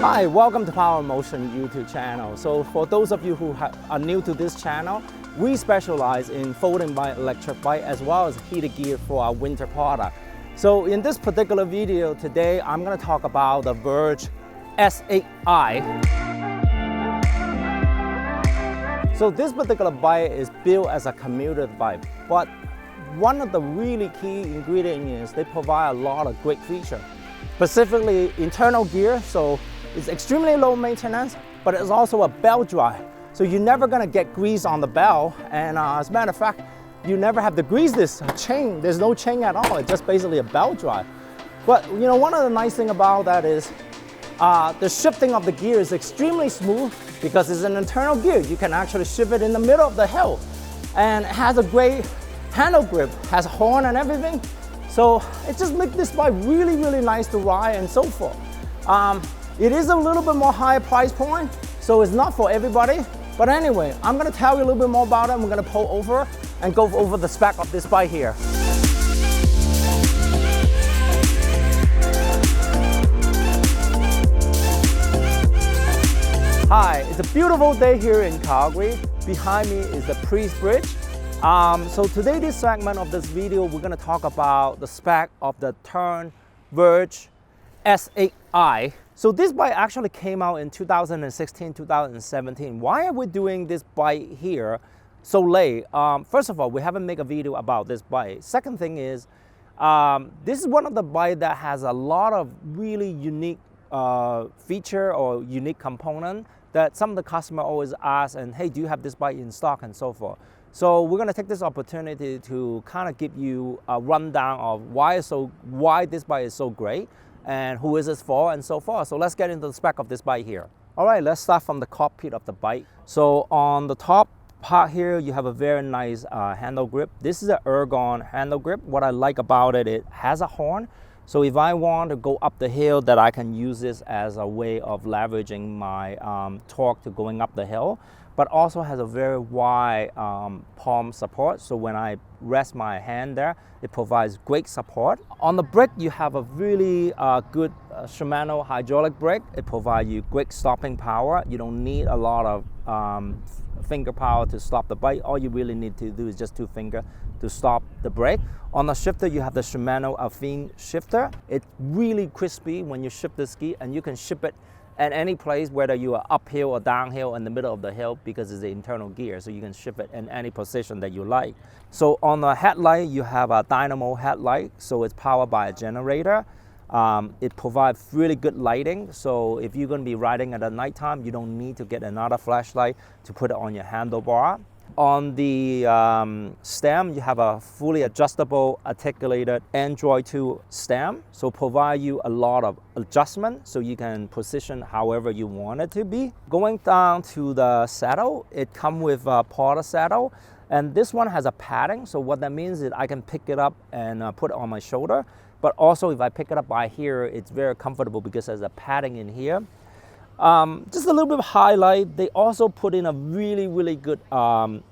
Hi, welcome to Power Motion YouTube channel. So for those of you who are new to this channel, we specialize in folding bike, electric bike, as well as heated gear for our winter product. So in this particular video today, I'm going to talk about the Verge S8i. So this particular bike is built as a commuter bike, but one of the really key ingredients is they provide a lot of great features. Specifically internal gear, so it's extremely low maintenance, but it's also a belt drive. So you're never gonna get grease on the belt, and as a matter of fact, you never have to grease this chain. There's no chain at all, it's just basically a belt drive. But you know, one of the nice things about that is the shifting of the gear is extremely smooth because it's an internal gear. You can actually shift it in the middle of the hill, and it has a great handle grip, has a horn and everything. So it just makes this bike really, really nice to ride and so forth. It is a little bit more higher price point, so it's not for everybody. But anyway, I'm gonna tell you a little bit more about it. We're gonna pull over and go over the spec of this bike here. Hi, it's a beautiful day here in Calgary. Behind me is the Priest Bridge. So today, this segment of this video, we're gonna talk about the spec of the Tern Verge S8i. So this bike actually came out in 2016, 2017. Why are we doing this bike here so late? First of all, we haven't made a video about this bike. Second thing is, this is one of the bikes that has a lot of really unique feature or unique component that some of the customer always ask, and hey, do you have this bike in stock and so forth. So we're gonna take this opportunity to kind of give you a rundown of why this bike is so great and who is this for and so forth. So let's get into the spec of this bike here. All right, let's start from the cockpit of the bike. So on the top part here, you have a very nice handle grip. This is an ergon handle grip. What I like about it, it has a horn. So if I want to go up the hill, that I can use this as a way of leveraging my torque to going up the hill, but also has a very wide palm support. So when I rest my hand there, it provides great support. On the brake, you have a really good Shimano hydraulic brake. It provides you great stopping power. You don't need a lot of finger power to stop the bike. All you really need to do is just 2 fingers to stop the brake. On the shifter, you have the Shimano Alfine shifter. It's really crispy when you shift the ski, and you can shift it at any place, whether you are uphill or downhill in the middle of the hill, because it's the internal gear, so you can shift it in any position that you like. So on the headlight, you have a dynamo headlight, so it's powered by a generator. It provides really good lighting, so if you're going to be riding at the nighttime, you don't need to get another flashlight to put it on your handlebar. On the stem, you have a fully adjustable articulated Android 2 stem, so provide you a lot of adjustment so you can position however you want it to be. Going down to the saddle, it comes with a Porter saddle, and this one has a padding. So what that means is I can pick it up and put it on my shoulder, but also if I pick it up by here, it's very comfortable because there's a padding in here. Just a little bit of highlight, they also put in a really, really good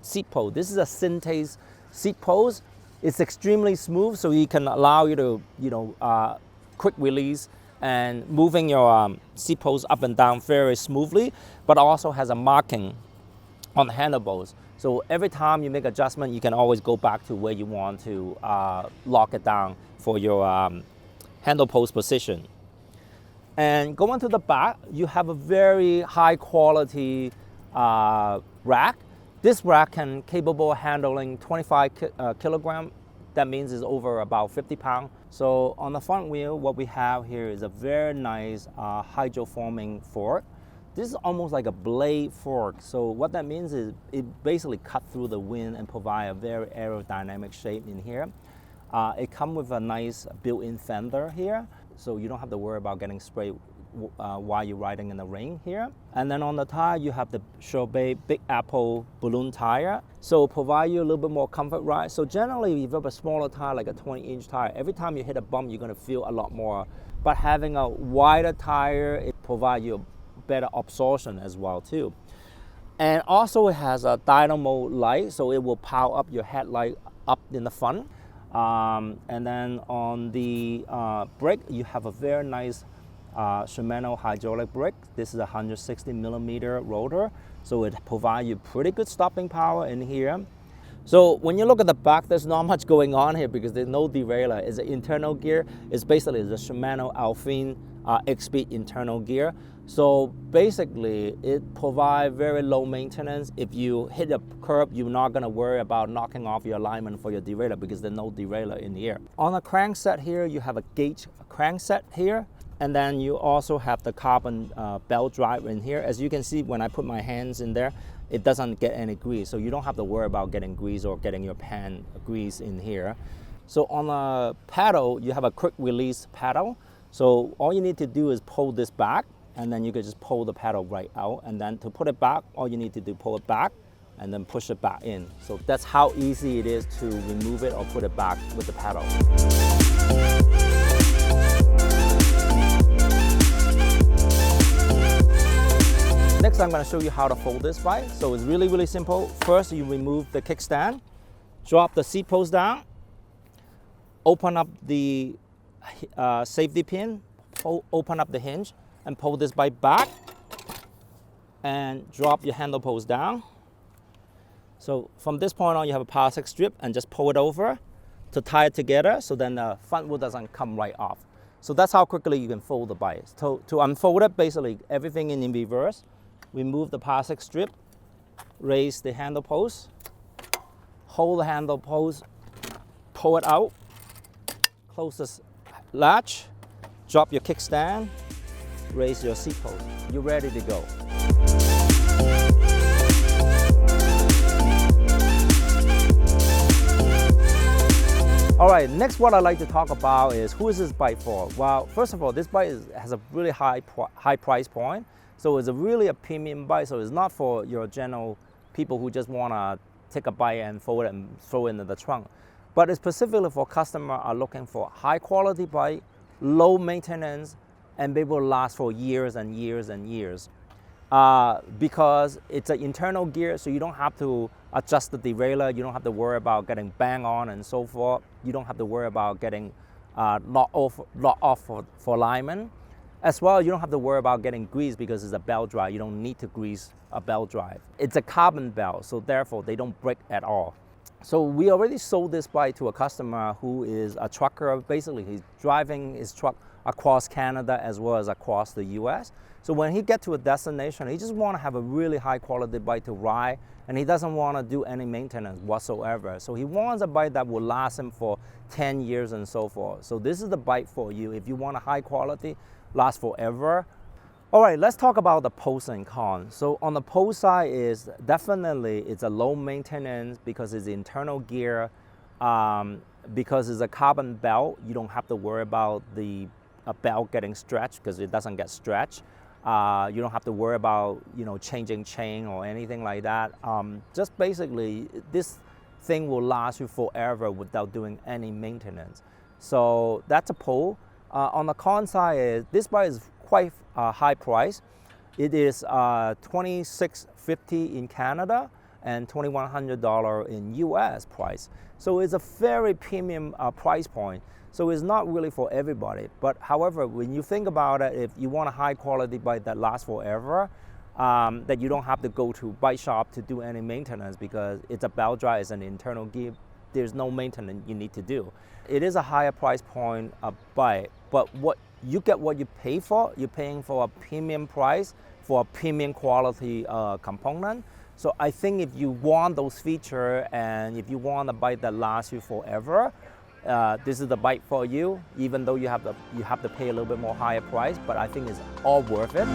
seat post. This is a Synthase seat post. It's extremely smooth, so it can allow you to, quick release and moving your seat post up and down very smoothly, but also has a marking on the handlebars. So every time you make adjustment, you can always go back to where you want to lock it down for your handle post position. And going to the back, you have a very high quality rack. This rack can capable of handling 25 kilogram. That means it's over about 50 pounds. So on the front wheel, what we have here is a very nice hydroforming fork. This is almost like a blade fork. So what that means is it basically cut through the wind and provide a very aerodynamic shape in here. It comes with a nice built-in fender here, so you don't have to worry about getting sprayed while you're riding in the rain here. And then on the tire, you have the Chauvet Big Apple balloon tire, so provide you a little bit more comfort ride. So generally, if you have a smaller tire, like a 20-inch tire, every time you hit a bump, you're gonna feel a lot more. But having a wider tire, it provides you a better absorption as well too. And also it has a dynamo light, so it will power up your headlight up in the front. And then on the brake, you have a very nice Shimano hydraulic brake. This is a 160 millimeter rotor, so it provides you pretty good stopping power in here. So when you look at the back, there's not much going on here because there's no derailleur. It's an internal gear. It's basically the Shimano Alfine X-Speed internal gear. So basically, it provides very low maintenance. If you hit a curb, you're not going to worry about knocking off your alignment for your derailleur because there's no derailleur in here. On the crankset here, you have a gauge crankset here. And then you also have the carbon belt drive in here. As you can see, when I put my hands in there, it doesn't get any grease. So you don't have to worry about getting grease or getting your pan grease in here. So on the paddle, you have a quick release paddle. So all you need to do is pull this back, and then you can just pull the paddle right out. And then to put it back, all you need to do, pull it back and then push it back in. So that's how easy it is to remove it or put it back with the paddle. Next, I'm going to show you how to fold this bike. So it's really, really simple. First, you remove the kickstand, drop the seat post down, open up the safety pin, open up the hinge, and pull this bike back, and drop your handle post down. So from this point on, you have a plastic strip, and just pull it over to tie it together, so then the front wheel doesn't come right off. So that's how quickly you can fold the bike. To unfold it, basically everything in reverse. Remove the plastic strip, raise the handle post, hold the handle post, pull it out, close this latch, drop your kickstand, raise your seat post. You're ready to go. All right, next what I'd like to talk about is who is this bike for? Well, first of all, this bike has a really high price point. So it's really a premium bike, so it's not for your general people who just want to take a bike and fold it and throw it into the trunk. But it's specifically for customers are looking for high quality bike, low maintenance, and they will last for years and years and years. Because it's an internal gear, so you don't have to adjust the derailleur, you don't have to worry about getting bang on and so forth. You don't have to worry about getting knocked off for alignment. As well, you don't have to worry about getting grease because it's a belt drive. You don't need to grease a belt drive. It's a carbon belt, so therefore they don't break at all. So we already sold this bike to a customer who is a trucker. Basically, he's driving his truck across Canada as well as across the US. So when he gets to a destination, he just want to have a really high quality bike to ride, and he doesn't want to do any maintenance whatsoever. So he wants a bike that will last him for 10 years and so forth. So this is the bike for you if you want a high quality, last forever. All right, let's talk about the pros and cons. So on the pro side is definitely it's a low maintenance because it's internal gear, because it's a carbon belt. You don't have to worry about the belt getting stretched because it doesn't get stretched. You don't have to worry about changing chain or anything like that. Just basically this thing will last you forever without doing any maintenance. So that's a pro. On the con side is this bike is quite high price. It is $2,650 in Canada and $2,100 in US price. So it's a very premium price point. So it's not really for everybody. But however, when you think about it, if you want a high quality bike that lasts forever, that you don't have to go to bike shop to do any maintenance because it's a belt drive, it's an internal gear, there's no maintenance you need to do. It is a higher price point bike, but what you get what you pay for. You're paying for a premium price for a premium quality component. So I think if you want those features and if you want a bike that lasts you forever, this is the bike for you. Even though you have to pay a little bit more higher price, but I think it's all worth it.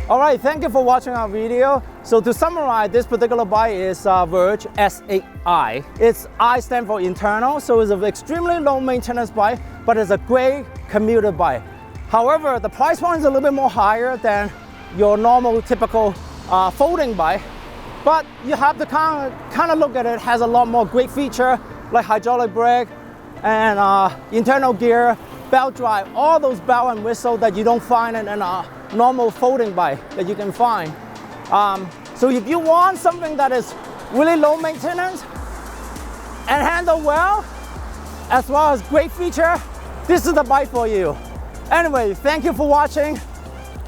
All right, thank you for watching our video. So to summarize, this particular bike is Verge S8i. Its I stand for internal, so it's an extremely low maintenance bike, but it's a great commuter bike. However, the price point is a little bit more higher than your normal typical folding bike, but you have to kind of look at it. It has a lot more great feature like hydraulic brake and internal gear, belt drive, all those bell and whistle that you don't find in a normal folding bike that you can find. So if you want something that is really low maintenance, and handle well, as well as great feature, this is the bike for you. Anyway, thank you for watching.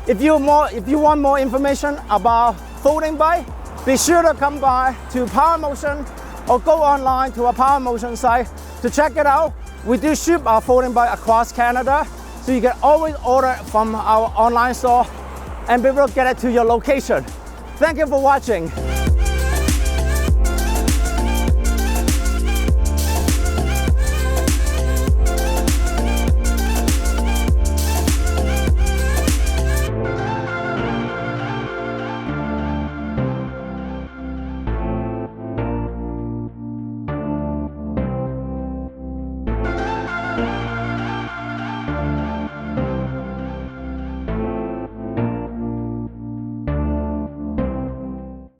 If you want more information about folding bike, be sure to come by to Power Motion or go online to our Power Motion site to check it out. We do ship our folding bike across Canada, so you can always order from our online store and we will get it to your location. Thank you for watching.